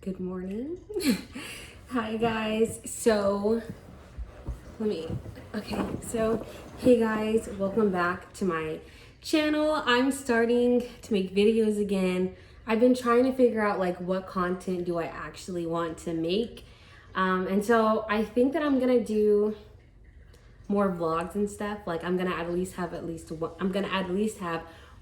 Good morning. Hi guys. Hey guys, welcome back to my channel. I'm starting to make videos again. I've been trying to figure out like what content do I actually want to make. And so I think that I'm gonna do more vlogs and stuff. Like I'm gonna at least have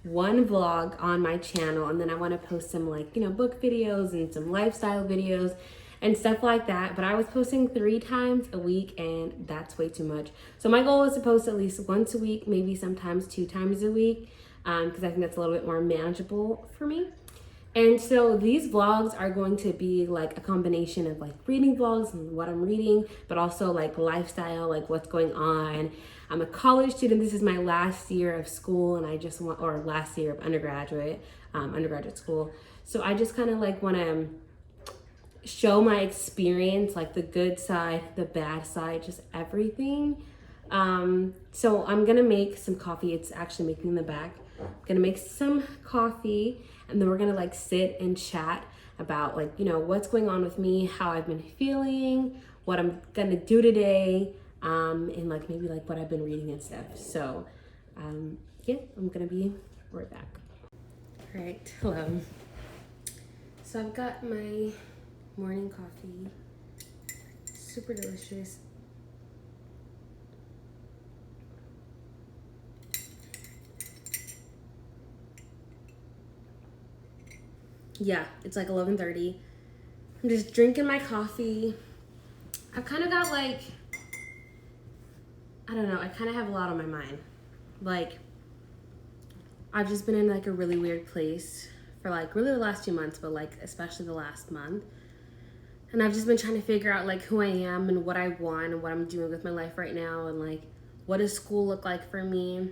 one vlog on my channel, and then I want to post some like, book videos and some lifestyle videos and stuff like that. But I was posting 3 times a week, and that's way too much. So my goal is to post at least once a week, maybe sometimes 2 times a week, because I think that's a little bit more manageable for me. And so these vlogs are going to be like a combination of like reading vlogs and what I'm reading, but also like lifestyle, like what's going on. I'm a college student. This is my last year of school, and last year of undergraduate school. So I just kind of like want to show my experience, like the good side, the bad side, just everything. So I'm gonna make some coffee. It's actually making in the back. I'm gonna make some coffee, and then we're gonna like sit and chat about like, what's going on with me, how I've been feeling, what I'm gonna do today, and like maybe like what I've been reading and stuff. So yeah, I'm gonna be right back. All right, hello. So I've got my morning coffee, super delicious. Yeah, it's like 11:30. I'm just drinking my coffee. I've kind of got like, I don't know, I kind of have a lot on my mind. Like, I've just been in like a really weird place for like really the last 2 months, but like especially the last month. And I've just been trying to figure out like who I am and what I want and what I'm doing with my life right now, and like what does school look like for me.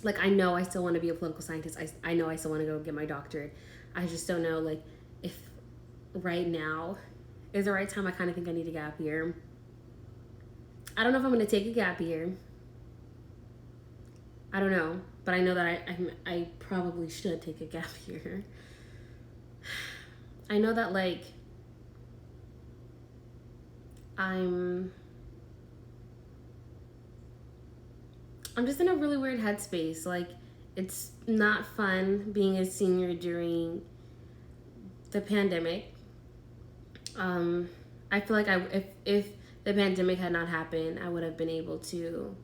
Like, I know I still want to be a political scientist. I know I still want to go get my doctorate. I just don't know like if right now is the right time. I kind of think I need a gap year. I don't know if I'm going to take a gap year. I don't know, but I know that I probably should take a gap year. I know that like I'm just in a really weird headspace. Like, it's not fun being a senior during the pandemic. I feel like if the pandemic had not happened, I would have been able to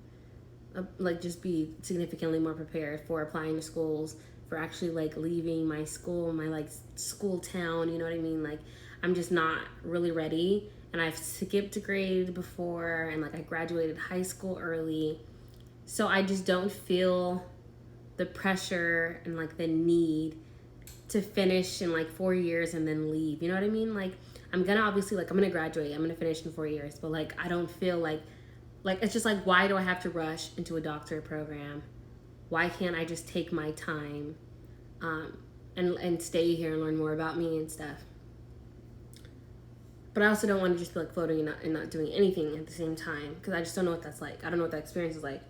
like just be significantly more prepared for applying to schools, for actually like leaving my school, my like school town, you know what I mean? Like, I'm just not really ready, and I've skipped a grade before, and like I graduated high school early. So I just don't feel the pressure and like the need to finish in like 4 years and then leave. You know what I mean? Like, I'm gonna graduate. I'm gonna finish in 4 years, but like I don't feel like it's just like, why do I have to rush into a doctorate program? Why can't I just take my time and stay here and learn more about me and stuff? But I also don't want to just be like floating and not doing anything at the same time, because I just don't know what that's like. I don't know what that experience is like.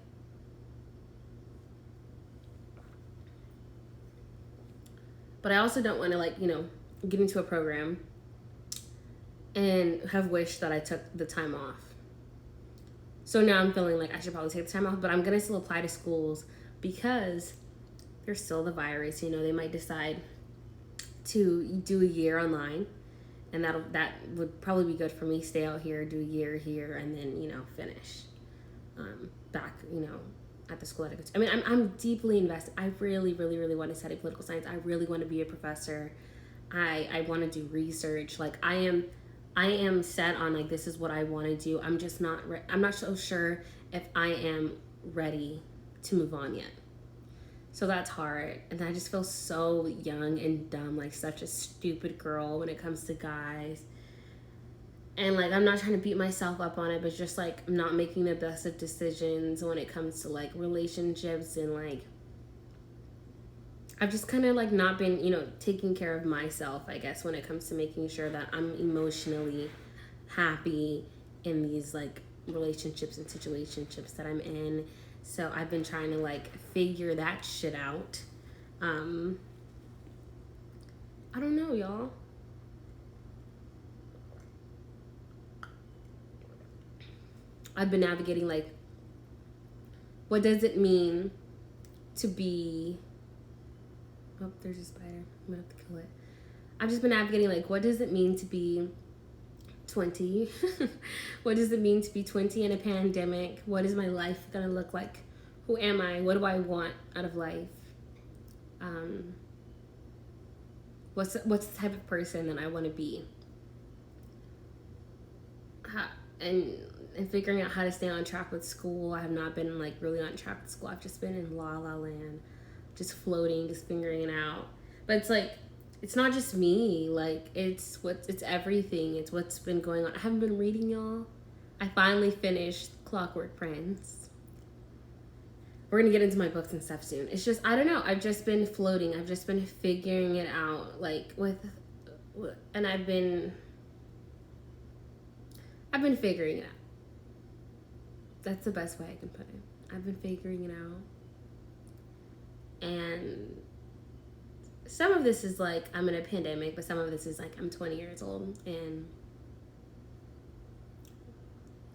But I also don't want to like, get into a program and have wished that I took the time off. So now I'm feeling like I should probably take the time off, but I'm going to still apply to schools because there's still the virus. They might decide to do a year online, and that would probably be good for me. Stay out here, do a year here, and then, finish back, at the school that I go to. I mean, I'm deeply invested. I really, really, really want to study political science. I really want to be a professor. I want to do research. Like, I am set on like, this is what I want to do. I'm just not I'm not so sure if I am ready to move on yet. So that's hard. And I just feel so young and dumb, like such a stupid girl when it comes to guys. And like, I'm not trying to beat myself up on it, but just like, I'm not making the best of decisions when it comes to like relationships, and like I've just kind of like not been, taking care of myself, I guess, when it comes to making sure that I'm emotionally happy in these like relationships and situationships that I'm in. So I've been trying to like figure that shit out. I don't know, y'all. I've been navigating, like, what does it mean to be, oh, there's a spider, I'm gonna have to kill it. I've just been navigating, like, what does it mean to be 20? What does it mean to be 20 in a pandemic? What is my life gonna look like? Who am I? What do I want out of life? What's the type of person that I want to be? And figuring out how to stay on track with school. I have not been, like, really on track with school. I've just been in la la land, just floating, just figuring it out. But it's like, it's not just me. Like, it's everything. It's what's been going on. I haven't been reading, y'all. I finally finished Clockwork Prince. We're gonna get into my books and stuff soon. It's just, I don't know. I've just been floating. I've just been figuring it out, like, and I've been figuring it out. That's the best way I can put it. I've been figuring it out. And some of this is like, I'm in a pandemic, but some of this is like, I'm 20 years old. And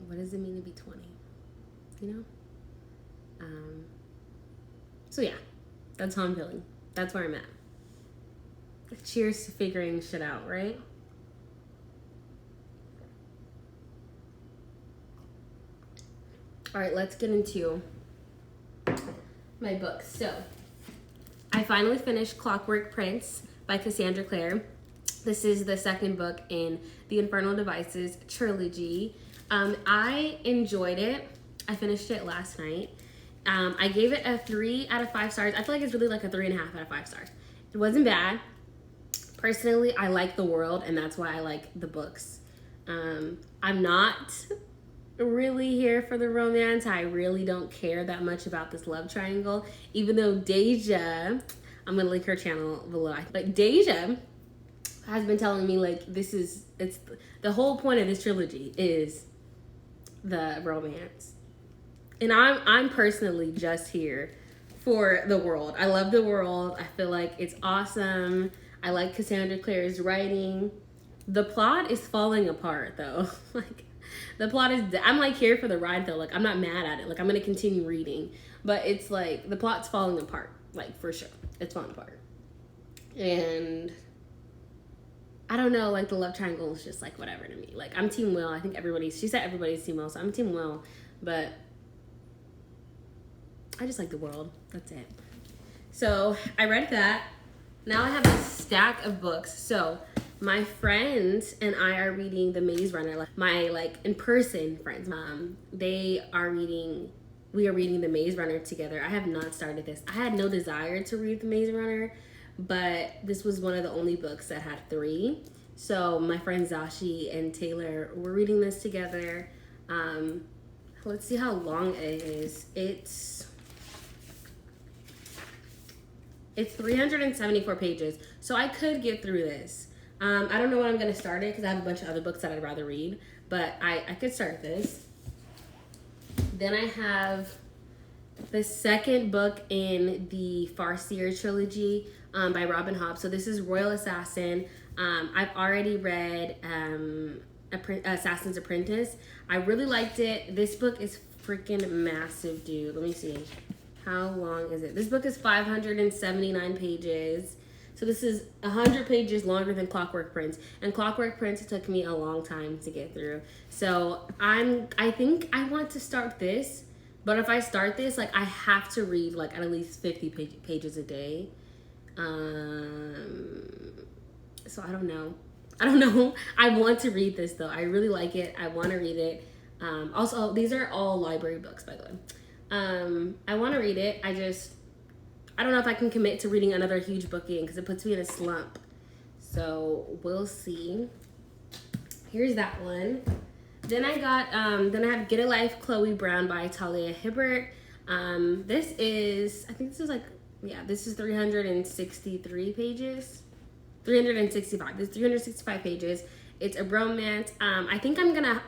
what does it mean to be 20? You know? So yeah, that's how I'm feeling. That's where I'm at. Cheers to figuring shit out, right? All right, let's get into my books. So I finally finished Clockwork Prince by Cassandra Clare. This is the second book in the Infernal Devices trilogy. I enjoyed it. I finished it last night. I gave it a 3 out of 5 stars. I feel like it's really like a 3.5 out of 5 stars. It wasn't bad. Personally, I like the world, and that's why I like the books. I'm not really here for the romance. I really don't care that much about this love triangle, even though Deja, I'm gonna link her channel below. Like, Deja has been telling me, like, it's the whole point of this trilogy is the romance. And I'm personally just here for the world. I love the world. I feel like it's awesome. I like Cassandra Clare's writing. The plot is falling apart, though. Like, the plot is, I'm like here for the ride, though. Like, I'm not mad at it. Like, I'm gonna continue reading, but it's like the plot's falling apart. Like, for sure, it's falling apart. And I don't know, like, the love triangle is just like whatever to me. Like, I'm Team Will. I think she said everybody's Team Will, so I'm Team Will. But I just like the world. That's it. So I read that. Now I have a stack of books. So my friends and I are reading The Maze Runner. Like, my, like, in-person friends. We are reading The Maze Runner together. I have not started this. I had no desire to read The Maze Runner, but this was one of the only books that had 3. So my friends Zashi and Taylor were reading this together. Let's see how long it is. It's 374 pages, so I could get through this. I don't know when I'm going to start it because I have a bunch of other books that I'd rather read, but I could start this. Then I have the second book in the Farseer trilogy by Robin Hobb. So this is Royal Assassin. I've already read Assassin's Apprentice. I really liked it. This book is freaking massive, dude. Let me see. How long is it? This book is 579 pages. So this is 100 pages longer than Clockwork Prince. And Clockwork Prince took me a long time to get through. So I think I want to start this. But if I start this, like, I have to read, like, at least 50 pages a day. So I don't know. I want to read this, though. I really like it. I want to read it. Also, these are all library books, by the way. I want to read it. I don't know if I can commit to reading another huge book again because it puts me in a slump. So we'll see. Here's that one. Then I have Get a Life, Chloe Brown by Talia Hibbert. This is 363 pages. 365. There's 365 pages. It's a romance. I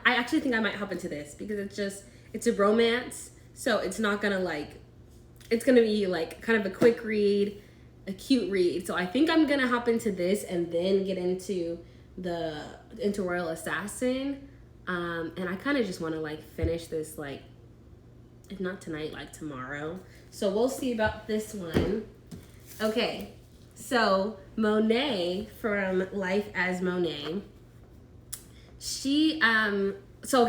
actually think I might hop into this because it's a romance. So it's not gonna, like, it's gonna be like kind of a quick read, a cute read. So I think I'm gonna hop into this and then get into Royal Assassin. And I kind of just want to like finish this, like, if not tonight, like tomorrow. So we'll see about this one. Okay, so Monet from Life as Monet, she so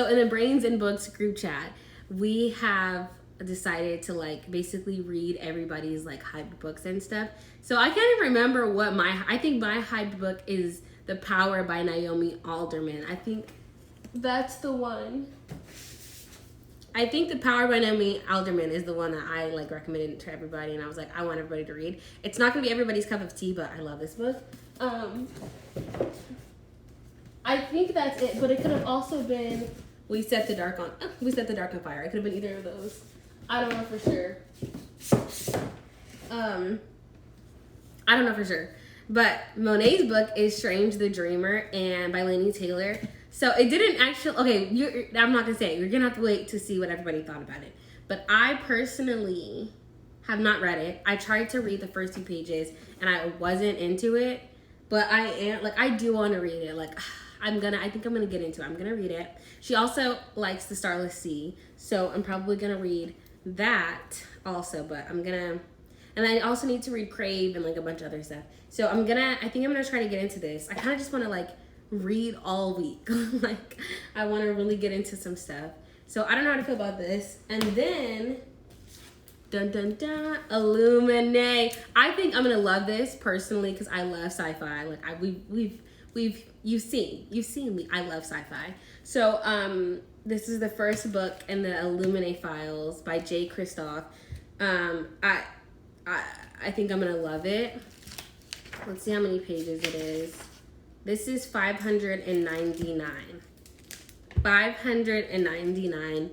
in the Brains and Books group chat, we have decided to like basically read everybody's like hyped books and stuff. So I can't even remember what I think my hyped book is The Power by Naomi Alderman. I think that's the one. I think The Power by Naomi Alderman is the one that I like recommended to everybody, and I was like, I want everybody to read. It's not gonna be everybody's cup of tea, but I love this book. I think that's it, but it could have also been We Set the Dark on Fire. It could have been either of those. I don't know for sure. I don't know for sure. But Monet's book is Strange the Dreamer and by Laini Taylor. So it didn't actually, okay, I'm not gonna say it. You're gonna have to wait to see what everybody thought about it. But I personally have not read it. I tried to read the first 2 pages and I wasn't into it. But I do want to read it. Like, I think I'm gonna get into it. I'm gonna read it. She also likes The Starless Sea, so I'm probably gonna read that also. But and I also need to read Crave and like a bunch of other stuff. So I think I'm gonna try to get into this. I kind of just want to like read all week. Like, I want to really get into some stuff. So I don't know how to feel about this. And then dun dun dun, Illuminate. I think I'm gonna love this personally because I love sci-fi. Like, you've seen me. I love sci-fi. So this is the first book in the Illuminate files by Jay Kristoff. I think I'm gonna love it. Let's see how many pages it is. This is 599. 599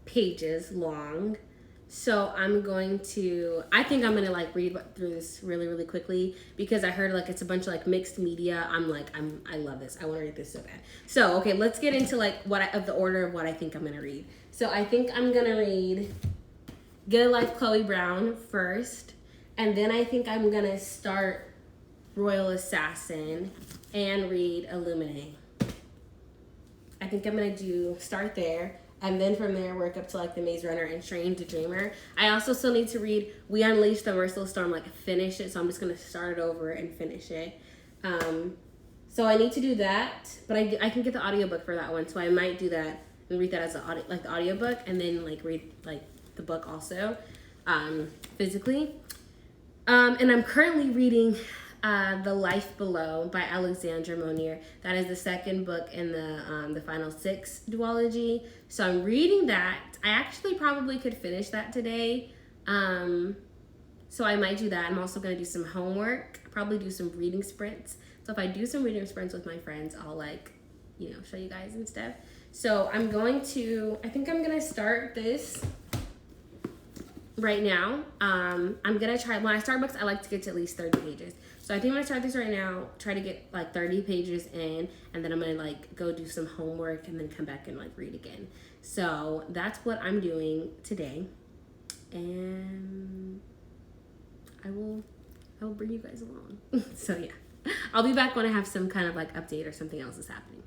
pages long. So I think I'm gonna like read through this really, really quickly because I heard like it's a bunch of like mixed media. I love this. I want to read this so bad. So okay, let's get into like the order of what I think I'm gonna read. So I think I'm gonna read Get a Life, Chloe Brown first, and then I think I'm gonna start Royal Assassin and read Illuminate. I think I'm gonna start there. And then from there, work up to like The Maze Runner and Strange the Dreamer. I also still need to read We Unleash the Merciless Storm, like finish it. So I'm just going to start it over and finish it. So I need to do that. But I can get the audiobook for that one. So I might do that and read that as the audiobook. And then like read like the book also physically. And I'm currently reading The Life Below by Alexandra Monier. That is the second book in the Final 6 duology. So I'm reading that. I actually probably could finish that today. So I might do that. I'm also going to do some homework, probably do some reading sprints. So if I do some reading sprints with my friends, I'll show you guys and stuff. So I think I'm going to start this right now. I'm going to try, when I start books, I like to get to at least 30 pages. So I think I'm going to start this right now, try to get like 30 pages in, and then I'm going to like go do some homework and then come back and like read again. So that's what I'm doing today. And I will bring you guys along. So yeah, I'll be back when I have some kind of like update or something else is happening.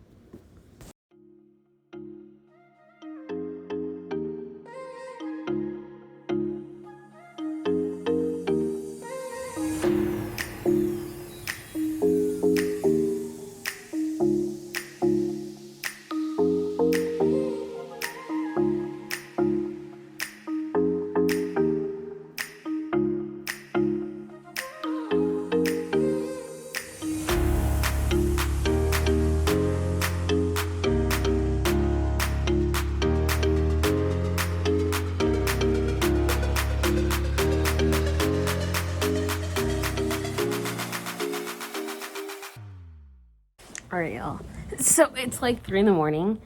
All right, y'all. So it's like 3 a.m.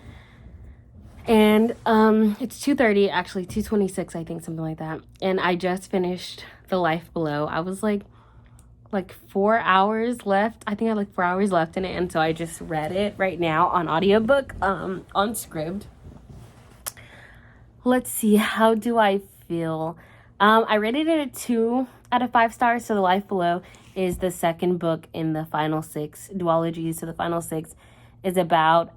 and it's 2:30, actually 2:26, I think, something like that. And I just finished The Life Below. I was like 4 hours left. I think I had like 4 hours left in it, and so I just read it right now on audiobook, on Scribd. Let's see, how do I feel? I rated it a 2 out of 5 stars. So The Life Below is the second book in the Final 6 duology. So the Final 6 is about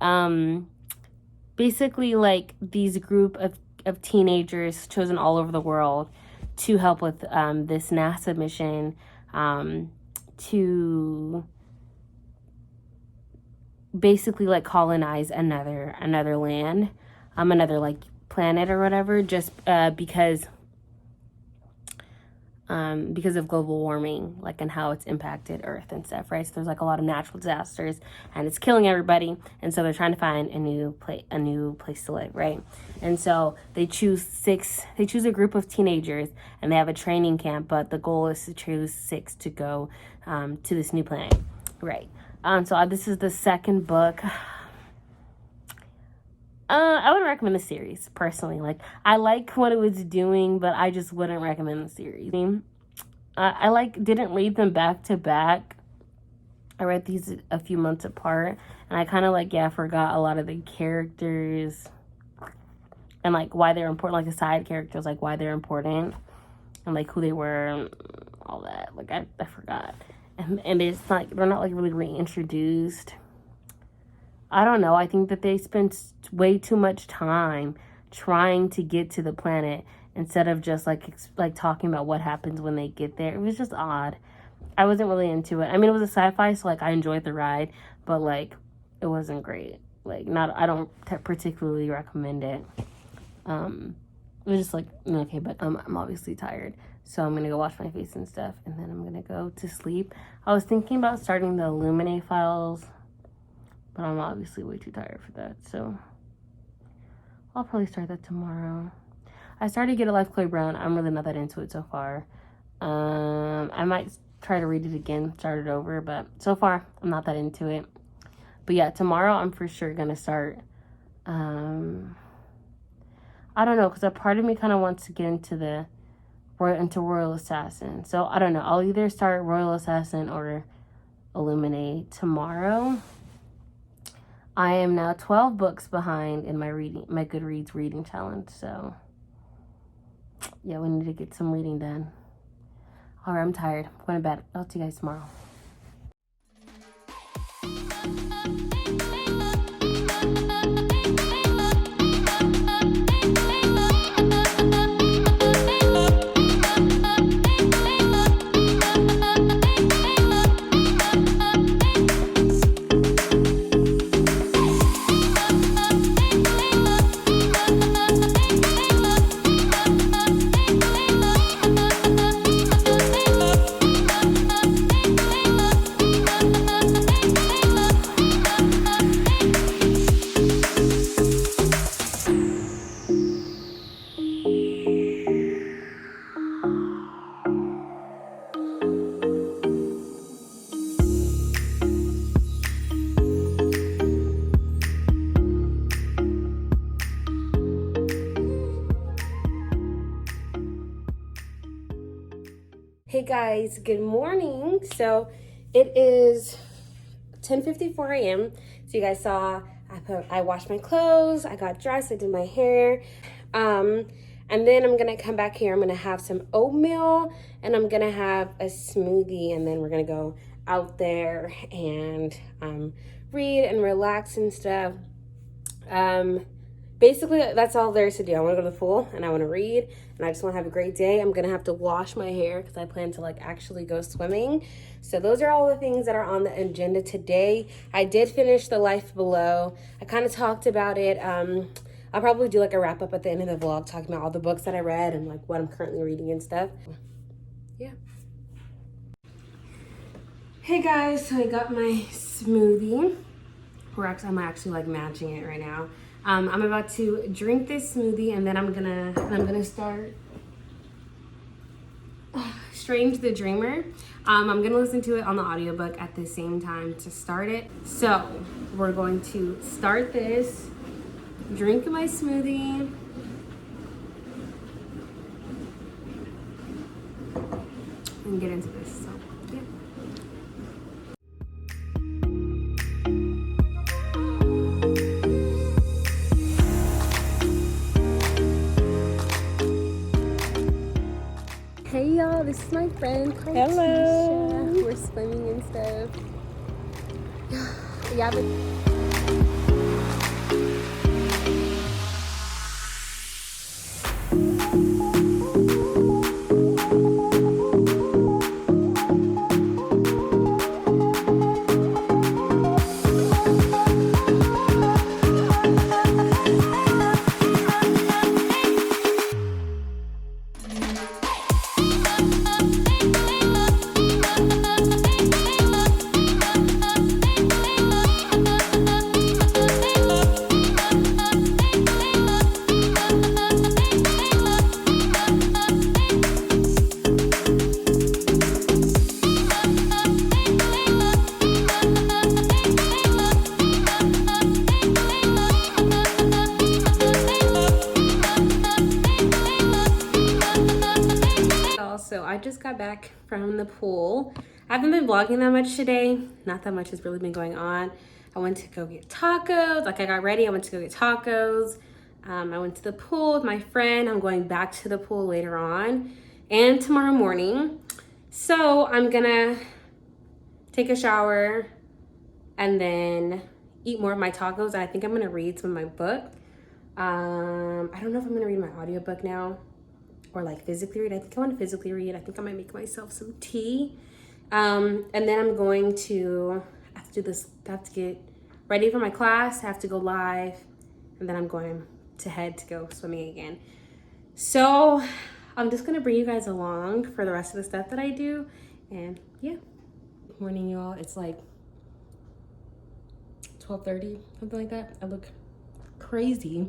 basically like these group of teenagers chosen all over the world to help with this NASA mission to basically like colonize another land, another like planet or whatever, just because of global warming, like, and how it's impacted Earth and stuff, right? So there's like a lot of natural disasters, and it's killing everybody, and so they're trying to find a new place to live, right? And so they choose a group of teenagers, and they have a training camp, but the goal is to choose 6 to go to this new planet, right? So this is the second book. I wouldn't recommend the series, personally. Like, I like what it was doing, but I just wouldn't recommend the series. I didn't read them back to back. I read these a few months apart, and I kind of forgot a lot of the characters and like why they're important, like the side characters, like why they're important and like who they were and all that. Like I forgot. And it's like they're not like really reintroduced. I don't know. I think that they spent way too much time trying to get to the planet instead of just like talking about what happens when they get there. It was just odd. I wasn't really into it. I mean, it was a sci-fi, so like I enjoyed the ride, but like it wasn't great. Like I don't particularly recommend it. It was just like okay, but I'm obviously tired. So I'm going to go wash my face and stuff, and then I'm going to go to sleep. I was thinking about starting the Illuminate files, but I'm obviously way too tired for that. So I'll probably start that tomorrow. I started to get a Life Chloe Brown. I'm really not that into it so far. I might try to read it again, start it over, but so far I'm not that into it. But yeah, tomorrow I'm for sure going to start. I don't know, because a part of me kind of wants to get into Royal Assassin. So I don't know. I'll either start Royal Assassin or Illuminate tomorrow. I am now 12 books behind in my Goodreads reading challenge. So yeah, we need to get some reading done. All right, I'm tired. I'm going to bed. I'll see you guys tomorrow. Hey guys, good morning. So it is 10:54 a.m. So you guys saw I washed my clothes, I got dressed, I did my hair, and then I'm gonna come back here. I'm gonna have some oatmeal and I'm gonna have a smoothie, and then we're gonna go out there and read and relax and stuff. Basically, that's all there is to do. I want to go to the pool and I want to read and I just want to have a great day. I'm going to have to wash my hair because I plan to actually go swimming. So those are all the things that are on the agenda today. I did finish The Life Below. I kind of talked about it. I'll probably do a wrap up at the end of the vlog talking about all the books that I read and what I'm currently reading and stuff. Yeah. Hey guys, so I got my smoothie. I'm actually matching it right now. I'm about to drink this smoothie and then I'm gonna start Strange the Dreamer. I'm gonna listen to it on the audiobook at the same time to start it. So we're going to start this, drink my smoothie, and get into this. So yeah. Hey y'all, this is my friend. Hello. We're swimming and stuff. Yeah, but just got back from the pool. I haven't been vlogging that much today. Not that much has really been going on. I went to go get tacos. Like, I got ready, I went to go get tacos. I went to the pool with my friend. I'm going back to the pool later on and tomorrow morning. So I'm gonna take a shower and then eat more of my tacos. I think I'm gonna read some of my book. I don't know if I'm gonna read my audiobook now or like physically read. I think I want to physically read. I think I might make myself some tea. And then I'm going to have to do this, I have to get ready for my class, I have to go live, and then I'm going to head to go swimming again. So I'm just gonna bring you guys along for the rest of the stuff that I do. And yeah, morning y'all. It's like 12:30, something like that. I look crazy.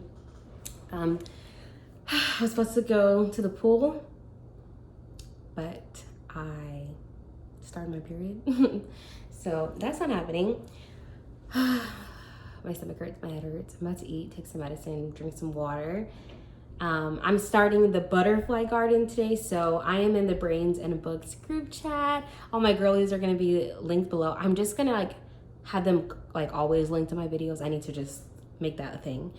I was supposed to go to the pool, but I started my period. So that's not happening. My stomach hurts, my head hurts. I'm about to eat, take some medicine, drink some water. I'm starting the butterfly garden today, so I am in the Brains and Books group chat. All my girlies are gonna be linked below. I'm just gonna like have them like always linked to my videos. I need to just make that a thing.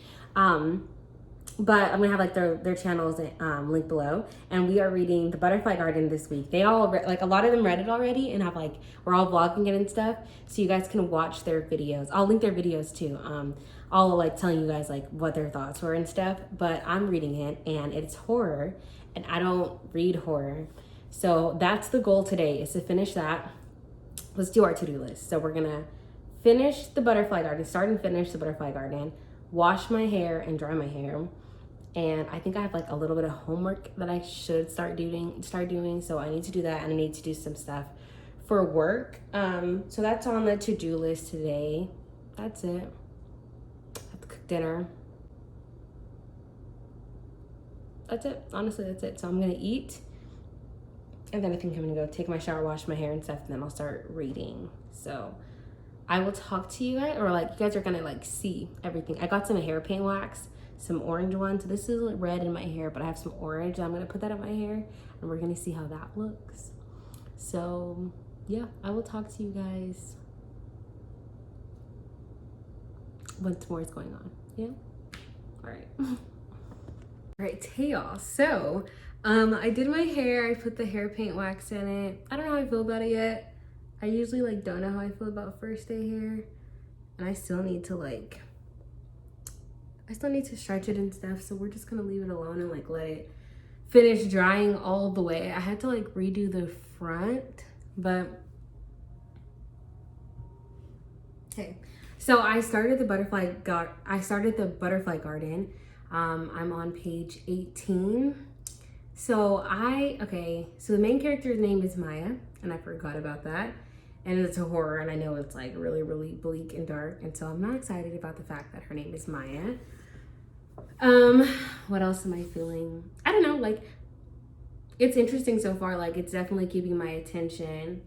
But I'm gonna have like their channels linked below, and we are reading The Butterfly Garden this week. They all like a lot of them read it already, and have like we're all vlogging it and stuff, so you guys can watch their videos. I'll link their videos too. I'll like telling you guys like what their thoughts were and stuff. But I'm reading it, and it's horror, and I don't read horror, so that's the goal today, is to finish that. Let's do our to-do list. So we're gonna finish The Butterfly Garden, start and finish The Butterfly Garden, wash my hair and dry my hair. And I think I have like a little bit of homework that I should start doing. So I need to do that, and I need to do some stuff for work. So that's on the to-do list today. That's it. I have to cook dinner. That's it. Honestly, that's it. So I'm gonna eat, and then I think I'm gonna go take my shower, wash my hair and stuff, and then I'll start reading. So I will talk to you guys, or like you guys are gonna like see everything. I got some hair paint wax, some orange ones. So this is like red in my hair, but I have some orange. I'm gonna put that in my hair, and we're gonna see how that looks. So yeah, I will talk to you guys once more is going on. Yeah. All right. All right. Hey y'all. So I did my hair. I put the hair paint wax in it. I don't know how I feel about it yet. I usually like don't know how I feel about first day hair, and I still need to stretch it and stuff. So we're just gonna leave it alone and like let it finish drying all the way. I had to like redo the front, but okay. So I started the butterfly garden. I'm on page 18. So the main character's name is Maya, and I forgot about that. And it's a horror, and I know it's like really, really bleak and dark, and so I'm not excited about the fact that her name is Maya. What else am I feeling? I don't know, like it's interesting so far. Like it's definitely keeping my attention.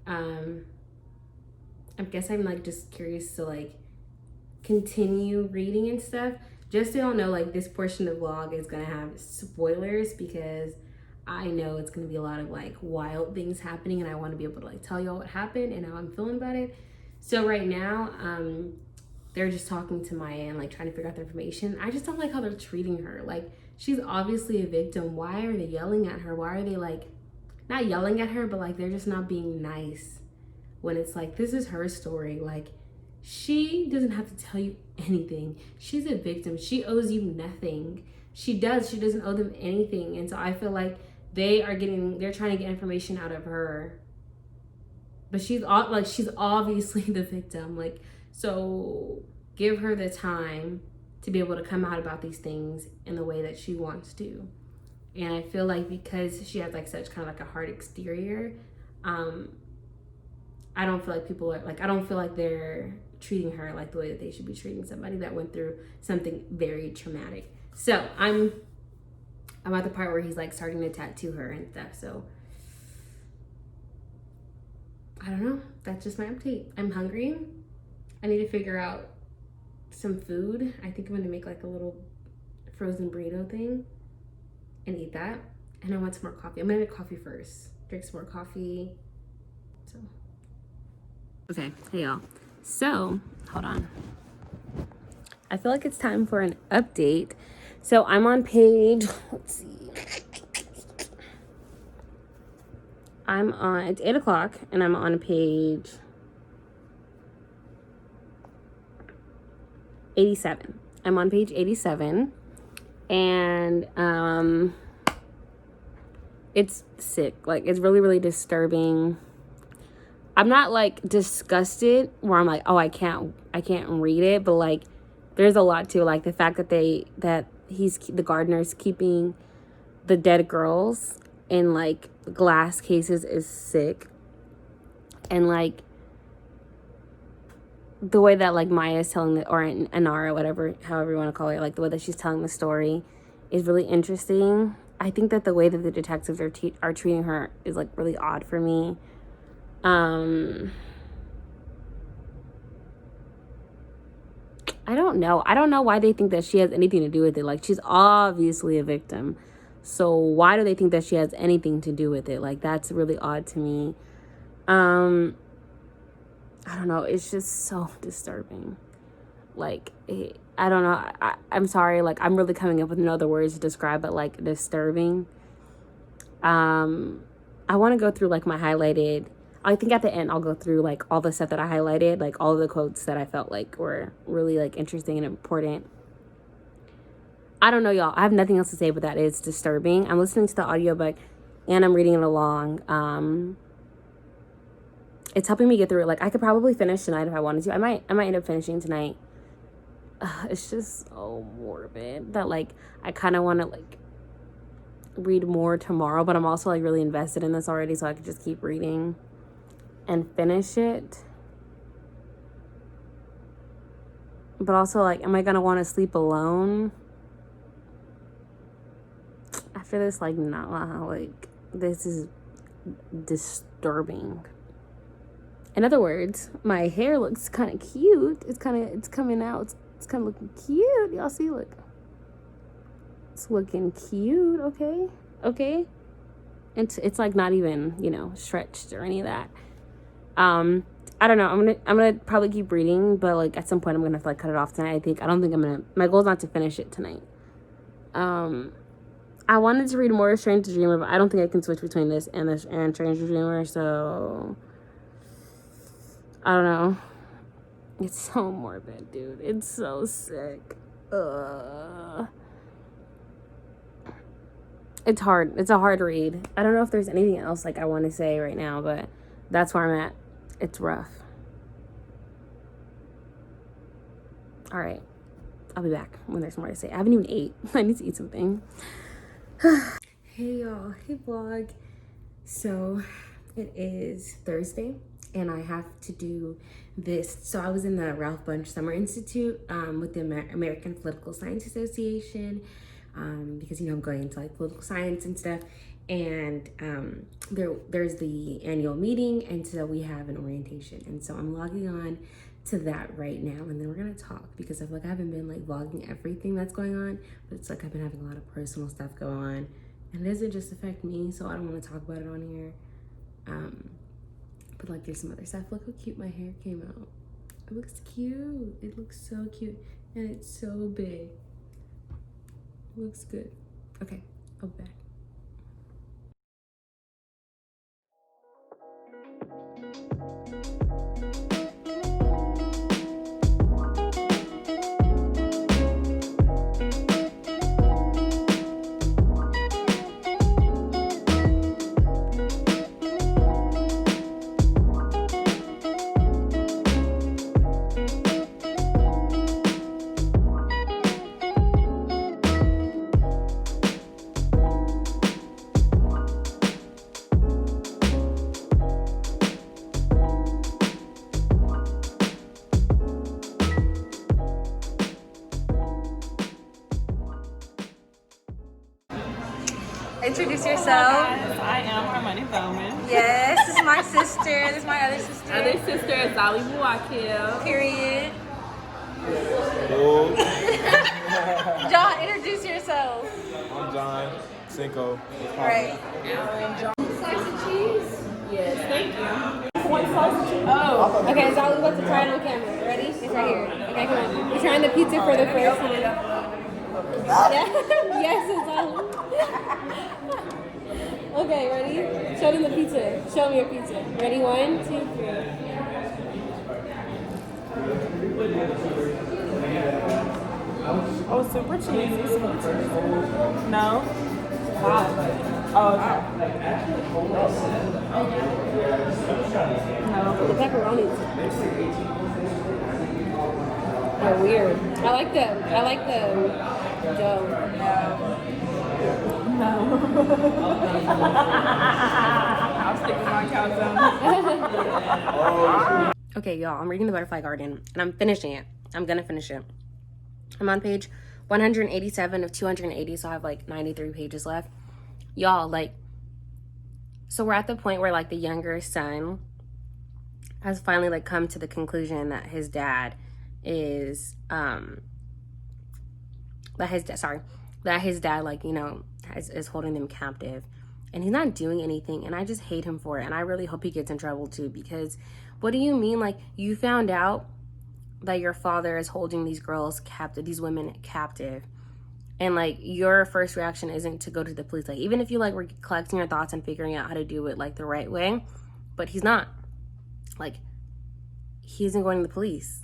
I guess I'm like just curious to like continue reading and stuff. Just so y'all know, like this portion of the vlog is gonna have spoilers, because I know it's gonna be a lot of like wild things happening, and I want to be able to like tell y'all what happened and how I'm feeling about it. So right now, they're just talking to Maya and like trying to figure out the information. I just don't like how they're treating her. Like she's obviously a victim. Why are they yelling at her? Why are they like not yelling at her, but like they're just not being nice, when it's like this is her story. Like she doesn't have to tell you anything. She's a victim. She owes you nothing. She doesn't owe them anything. And so I feel like they're trying to get information out of her, but she's obviously the victim. Like, so give her the time to be able to come out about these things in the way that she wants to. And I feel like because she has like such kind of like a hard exterior, I don't feel like people are like, I don't feel like they're treating her like the way that they should be treating somebody that went through something very traumatic. So I'm at the part where he's like starting to tattoo her and stuff. So I don't know. That's just my update. I'm hungry. I need to figure out some food. I think I'm gonna make like a little frozen burrito thing and eat that. And I want some more coffee. I'm gonna make coffee first. Drink some more coffee. So. Okay, hey y'all. So, hold on. I feel like it's time for an update. So I'm on page, let's see. It's 8 o'clock and I'm on page 87. I'm on page 87 and it's sick. Like, it's really, really disturbing. I'm not like disgusted where I'm like, oh, I can't read it, but like there's a lot to like the fact that the gardener's keeping the dead girls in like glass cases is sick. And like the way that like Maya is telling or Anara, whatever, however you want to call her, like the way that she's telling the story is really interesting. I think that the way that the detectives are treating her is like really odd for me. I don't know why they think that she has anything to do with it. Like, she's obviously a victim, so why do they think that she has anything to do with it? Like, that's really odd to me. I don't know, it's just so disturbing. Like, I don't know, I'm sorry, like, I'm really coming up with no other words to describe it, like, disturbing. I want to go through like my highlighted, I think at the end I'll go through like all the stuff that I highlighted, like all of the quotes that I felt like were really like interesting and important. I don't know, y'all, I have nothing else to say but that it's disturbing. I'm listening to the audiobook and I'm reading it along. It's helping me get through it. Like, I could probably finish tonight if I wanted to. I might end up finishing tonight. It's just so morbid that like I kind of want to like read more tomorrow, but I'm also like really invested in this already, so I could just keep reading and finish it. But also, like, am I gonna want to sleep alone after this? Like, nah, like, this is disturbing. In other words, my hair looks kind of cute. It's coming out. It's kind of looking cute. Y'all see, look. It's looking cute, okay? And it's like not even, you know, stretched or any of that. I don't know. I'm gonna probably keep reading, but like at some point I'm gonna have to like cut it off tonight. My goal is not to finish it tonight. I wanted to read more Strange Dreamer, but I don't think I can switch between this and Strange Dreamer, so I don't know. It's so morbid, dude. It's so sick. It's hard. It's a hard read. I don't know if there's anything else like I want to say right now, but that's where I'm at. It's rough. All right. I'll be back when there's more to say. I haven't even ate. I need to eat something. Hey, y'all. Hey, vlog. So, it is Thursday, and I have to do this. So, I was in the Ralph Bunche Summer Institute with the American Political Science Association because, you know, I'm going into, like, political science and stuff. And there's the annual meeting, and so we have an orientation, and so I'm logging on to that right now, and then we're gonna talk because I feel like I haven't been like vlogging everything that's going on, but it's like I've been having a lot of personal stuff go on, and it doesn't just affect me, so I don't want to talk about it on here. But like there's some other stuff. Look how cute my hair came out. It looks cute. It looks so cute, and it's so big. It looks good. Okay, I'll be back. Introduce yourself. Hi guys, I am Harmony Bowman. Yes, this is my sister. This is my other sister. Other sister is Zali Buwakil. Period. Hello. John, introduce yourself. I'm John. Cinco. Right. Slice of cheese. Yes, thank you. One slice of cheese. Oh. Okay, so I'm about to try it on camera. Ready? It's right here. Okay, come on. We're trying the pizza for the first time. Yeah. Yes, it's on. Okay, ready? Show them the pizza. Show me your pizza. Ready? 1, 2, 3. Oh, super cheesy. Super cheesy. No? Wow. Oh, okay. No. The pepperonis are weird. I like the dough. No. I'll stick with my calzone. Okay, y'all, I'm reading The Butterfly Garden, and I'm finishing it. I'm gonna finish it. I'm on page 187 of 280, so I have like 93 pages left. Y'all, like, so we're at the point where like the younger son has finally like come to the conclusion that his dad is that his dad like, you know, is holding them captive, and he's not doing anything, and I just hate him for it, and I really hope he gets in trouble too, because what do you mean, like, you found out that your father is holding these girls captive, these women captive, and like your first reaction isn't to go to the police, like, even if you like were collecting your thoughts and figuring out how to do it like the right way, but he's not, like, he isn't going to the police,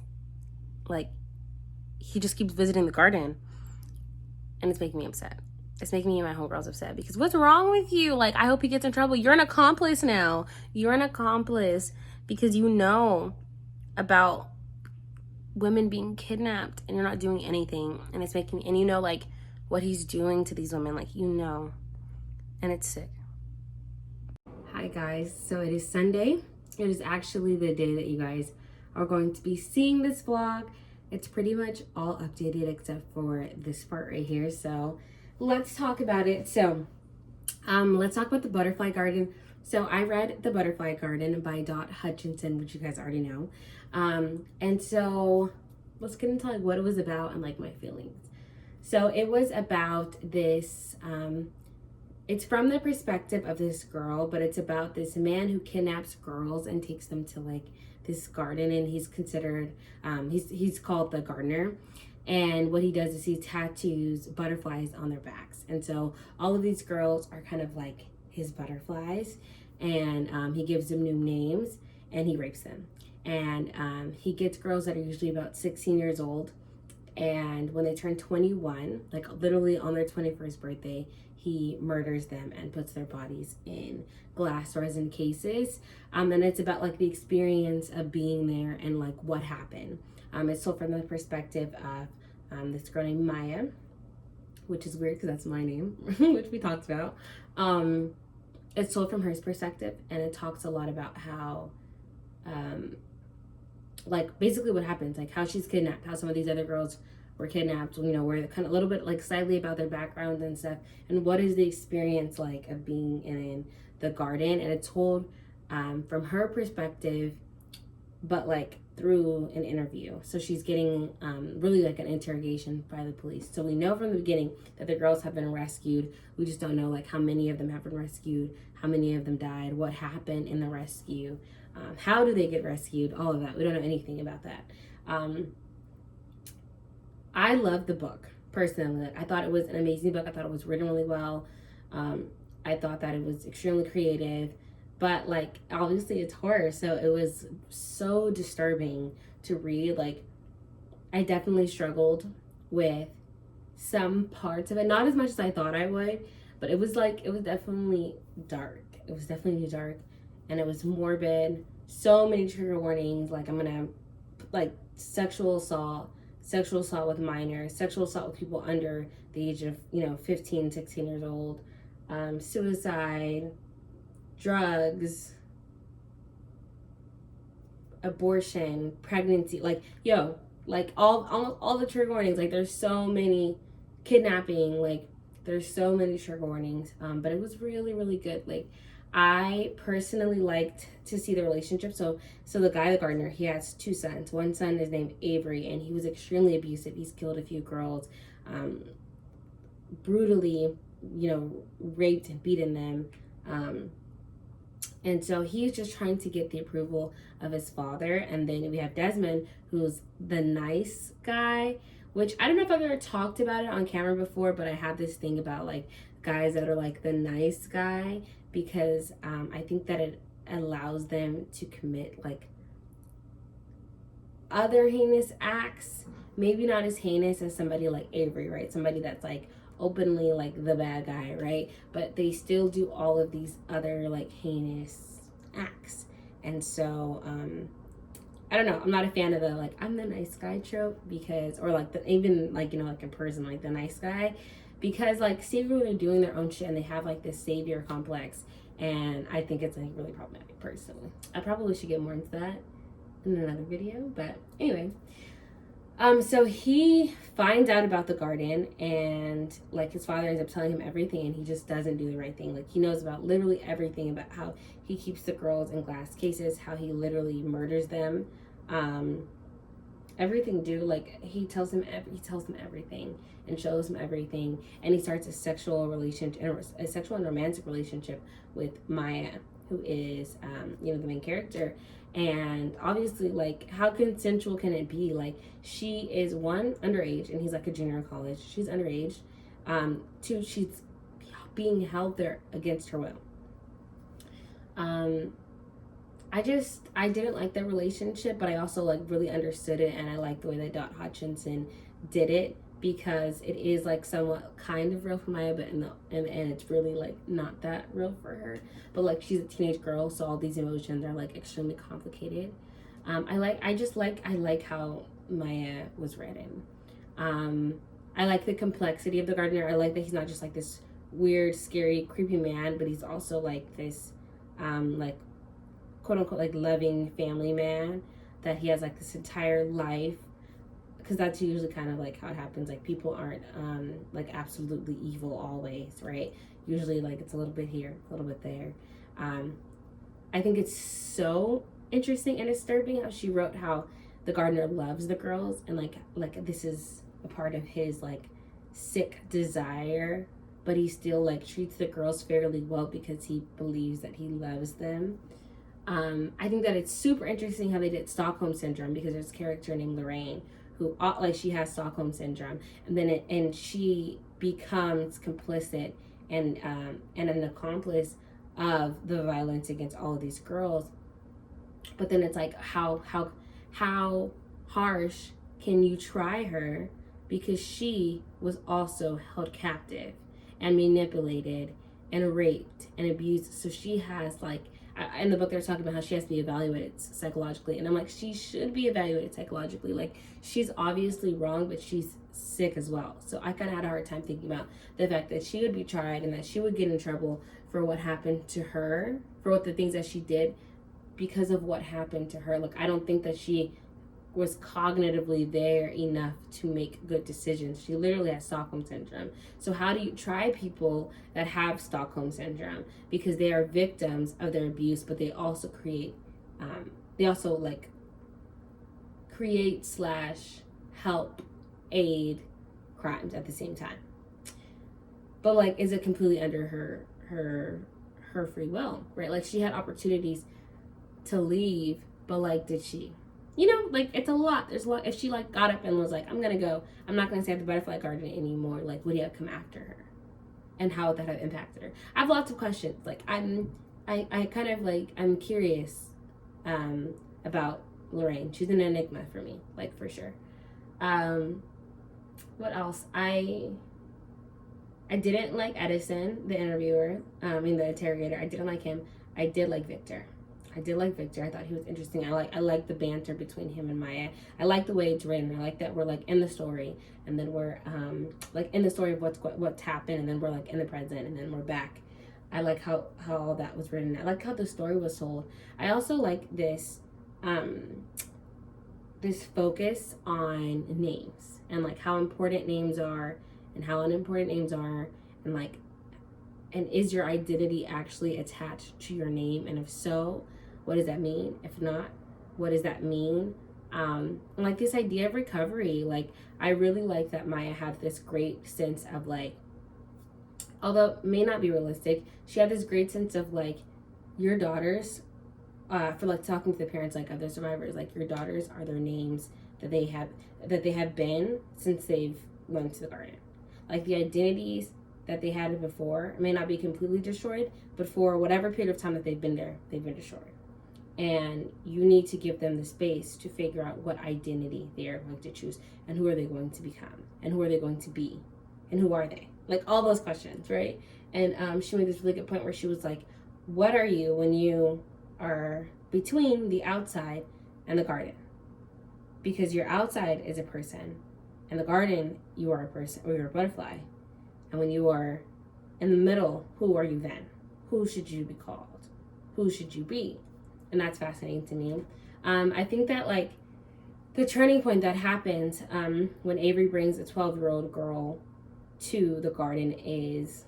like, he just keeps visiting the garden, and it's making me upset. It's making me and my homegirls upset, because what's wrong with you? Like, I hope he gets in trouble. You're an accomplice now. You're an accomplice because you know about women being kidnapped and you're not doing anything, and it's making, and you know like what he's doing to these women, like, you know, and it's sick. Hi guys, so it is Sunday. It is actually the day that you guys are going to be seeing this vlog. It's pretty much all updated except for this part right here, so let's talk about it. So let's talk about The Butterfly Garden. So I read The Butterfly Garden by Dot Hutchinson, which you guys already know. And so let's get into like what it was about and like my feelings. So it was about this, it's from the perspective of this girl, but it's about this man who kidnaps girls and takes them to like this garden, and he's considered, he's called the gardener. And what he does is he tattoos butterflies on their backs. And so all of these girls are kind of like his butterflies, and he gives them new names, and he rapes them. And he gets girls that are usually about 16 years old, and when they turn 21, like literally on their 21st birthday, he murders them and puts their bodies in glass resin cases. And it's about like the experience of being there and like what happened. It's told from the perspective of this girl named Maya, which is weird because that's my name, which we talked about. It's told from her perspective, and it talks a lot about how, like, basically what happens, like how she's kidnapped, how some of these other girls were kidnapped, you know, where kind of a little bit like slightly about their backgrounds and stuff, and what is the experience like of being in the garden. And it's told from her perspective, but like through an interview. So she's getting really like an interrogation by the police. So we know from the beginning that the girls have been rescued. We just don't know like how many of them have been rescued, how many of them died, what happened in the rescue, how do they get rescued, all of that. We don't know anything about that. I love the book personally. I thought it was an amazing book. I thought it was written really well. I thought that it was extremely creative. But like, obviously it's horror, so it was so disturbing to read. Like, I definitely struggled with some parts of it, not as much as I thought I would, but it was definitely dark. It was definitely dark, and it was morbid. So many trigger warnings, like like sexual assault with minors, sexual assault with people under the age of, 15, 16 years old, suicide, drugs, abortion, pregnancy, like all the trigger warnings. Like, there's so many, kidnapping, like there's so many trigger warnings. But it was really, really good. Like, I personally liked to see the relationship. So the guy, the gardener, he has 2 sons. One son is named Avery, and he was extremely abusive. He's killed a few girls, brutally raped and beaten them. And so he's just trying to get the approval of his father. And then we have Desmond, who's the nice guy, which I don't know if I've ever talked about it on camera before, but I have this thing about like guys that are like the nice guy, because I think that it allows them to commit like other heinous acts, maybe not as heinous as somebody like Avery, right? Somebody that's like openly like the bad guy, right? But they still do all of these other like heinous acts. And so I don't know, I'm not a fan of the like I'm the nice guy trope, because, or like even like like in person, like the nice guy, because like see everyone are doing their own shit and they have like this savior complex, and I think it's like really problematic personally. I probably should get more into that in another video, but anyway. So he finds out about the garden, and like his father ends up telling him everything, and he just doesn't do the right thing. Like he knows about literally everything about how he keeps the girls in glass cases, how he literally murders them, everything, dude. Like he tells him everything and shows him everything, and he starts a sexual and romantic relationship with Maya, who is the main character. And obviously, like, how consensual can it be? Like, she is one, underage, and he's like a junior in college. She's underage. Two, she's being held there against her will. I didn't like their relationship, but I also like really understood it, and I like the way that Dot Hutchinson did it, because it is like somewhat kind of real for Maya, but and it's really like not that real for her. But like she's a teenage girl, so all these emotions are like extremely complicated. I like how Maya was written. I like the complexity of the gardener. I like that he's not just like this weird, scary, creepy man, but he's also like this like quote unquote like loving family man, that he has like this entire life. Because that's usually kind of like how it happens. Like people aren't like absolutely evil always, right? Usually like it's a little bit here, a little bit there. I think it's so interesting and disturbing how she wrote how the gardener loves the girls, and like this is a part of his like sick desire, but he still like treats the girls fairly well because he believes that he loves them. I think that it's super interesting how they did Stockholm Syndrome, because there's a character named Lorraine who like she has Stockholm Syndrome, and then she becomes complicit and an accomplice of the violence against all of these girls. But then it's like how harsh can you try her, because she was also held captive and manipulated and raped and abused. So she has like, in the book they're talking about how she has to be evaluated psychologically, and I'm like, she should be evaluated psychologically. Like she's obviously wrong, but she's sick as well. So I kind of had a hard time thinking about the fact that she would be tried and that she would get in trouble for what happened to her, for what the things that she did because of what happened to her. Like I don't think that she was cognitively there enough to make good decisions. She literally has Stockholm Syndrome. So how do you try people that have Stockholm Syndrome? Because they are victims of their abuse, but they also create / help aid crimes at the same time. But like, is it completely under her free will, right? Like she had opportunities to leave, but like, did she? Like it's a lot. There's a lot. If she like got up and was like, I'm gonna go, I'm not gonna stay at the butterfly garden anymore, like would he have come after her? And how would that have impacted her? I have lots of questions. Like I'm curious about Lorraine. She's an enigma for me, like for sure. What else? I didn't like Edison, the interviewer, the interrogator. I didn't like him. I did like Victor. I thought he was interesting. I like the banter between him and Maya. I like the way it's written. I like that we're like in the story, and then we're like in the story of what's happened, and then we're like in the present, and then we're back. I like how all that was written. I like how the story was told. I also like this focus on names, and like how important names are and how unimportant names are, and like, and is your identity actually attached to your name? And if so, what does that mean? If not, what does that mean? And like this idea of recovery, like I really like that Maya had this great sense of like, although it may not be realistic, she had this great sense of like, your daughters, for like talking to the parents like of the survivors, like your daughters are their names that they have been since they've went to the garden. Like the identities that they had before may not be completely destroyed, but for whatever period of time that they've been there, they've been destroyed. And you need to give them the space to figure out what identity they are going to choose, and who are they going to become, and who are they going to be, and who are they? Like all those questions, right? And she made this really good point where she was like, what are you when you are between the outside and the garden? Because your outside is a person, and the garden, you are a person, or you're a butterfly. And when you are in the middle, who are you then? Who should you be called? Who should you be? And that's fascinating to me. I think that like the turning point that happens when Avery brings a 12-year-old girl to the garden is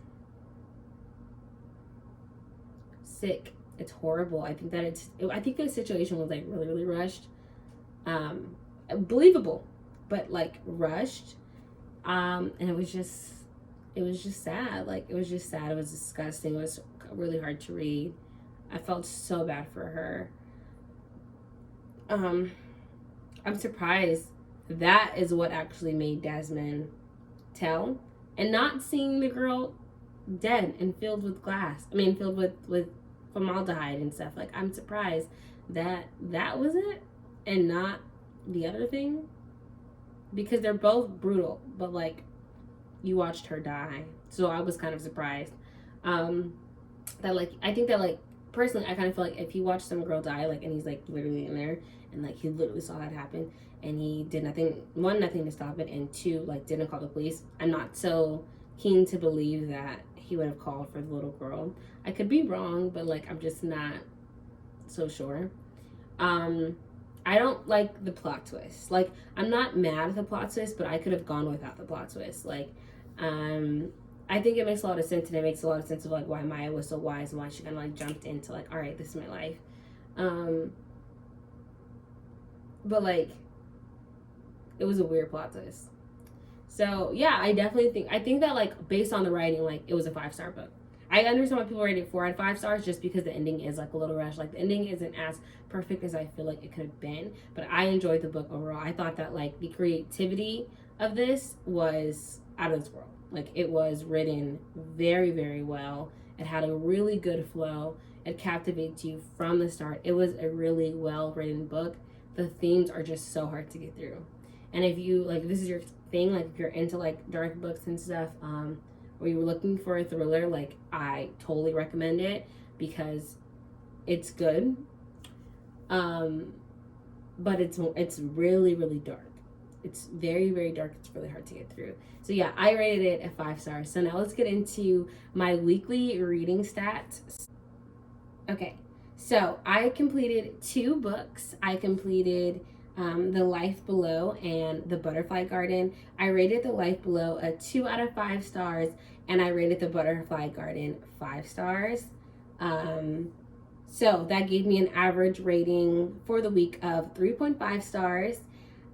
sick. It's horrible. I think that I think the situation was like really, really rushed. Believable, but like rushed. And it was just sad. Like it was just sad. It was disgusting. It was really hard to read. I felt so bad for her. I'm surprised that is what actually made Desmond tell, and not seeing the girl dead and filled with filled with formaldehyde and stuff. Like, I'm surprised that was it and not the other thing, because they're both brutal, but like you watched her die. So I was kind of surprised. That like, I think that like, personally, I kind of feel like if he watched some girl die, like, and he's like literally in there, and like he literally saw that happen, and he did nothing to stop it, and two, like didn't call the police, I'm not so keen to believe that he would have called for the little girl. I could be wrong, but like I'm just not so sure. I don't like the plot twist. Like, I'm not mad at the plot twist, but I could have gone without the plot twist. Like, I think it makes a lot of sense, and it makes a lot of sense of like why Maya was so wise and why she kind of like jumped into like, all right, this is my life. But like, it was a weird plot twist. So yeah, I think that like based on the writing, like it was a 5-star book. I understand why people rate it 4 out of 5 stars, just because the ending is like a little rushed. Like the ending isn't as perfect as I feel like it could have been, but I enjoyed the book overall. I thought that like the creativity of this was out of this world. Like it was written very, very well. It had a really good flow. It captivates you from the start. It was a really well written book. The themes are just so hard to get through. And if you like, this is your thing, like if you're into like dark books and stuff, or you were looking for a thriller, like I totally recommend it because it's good. But it's really, really dark. It's very, very dark. It's really hard to get through. So yeah, I rated it a 5 stars. So now let's get into my weekly reading stats. Okay, so I completed 2 books. I completed The Life Below and The Butterfly Garden. I rated The Life Below a 2 out of 5 stars, and I rated The Butterfly Garden 5 stars. So that gave me an average rating for the week of 3.5 stars.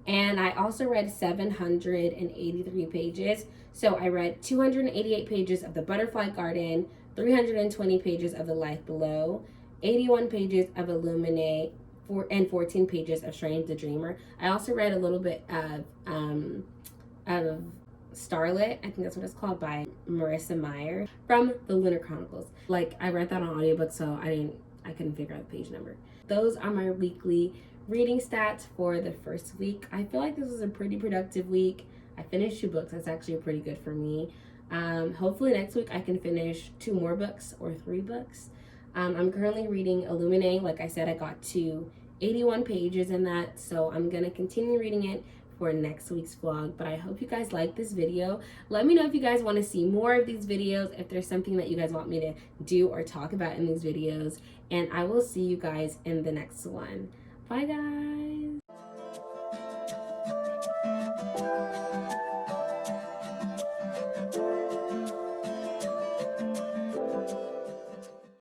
And I also read 783 pages. So I read 288 pages of The Butterfly Garden, 320 pages of The Life Below, 81 pages of Illuminate, and 14 pages of Strange the Dreamer. I also read a little bit of Starlit, I think that's what it's called, by Marissa Meyer from the Lunar Chronicles. Like, I read that on audiobook, so I couldn't figure out the page number. Those are my weekly reading stats for the first week. I feel like this was a pretty productive week. I finished 2 books. That's actually pretty good for me. Hopefully next week I can finish 2 more books or 3 books. I'm currently reading Illuminate. Like I said, I got to 81 pages in that, so I'm gonna continue reading it for next week's vlog. But I hope you guys like this video. Let me know if you guys want to see more of these videos, if there's something that you guys want me to do or talk about in these videos, and I will see you guys in the next one. Bye guys.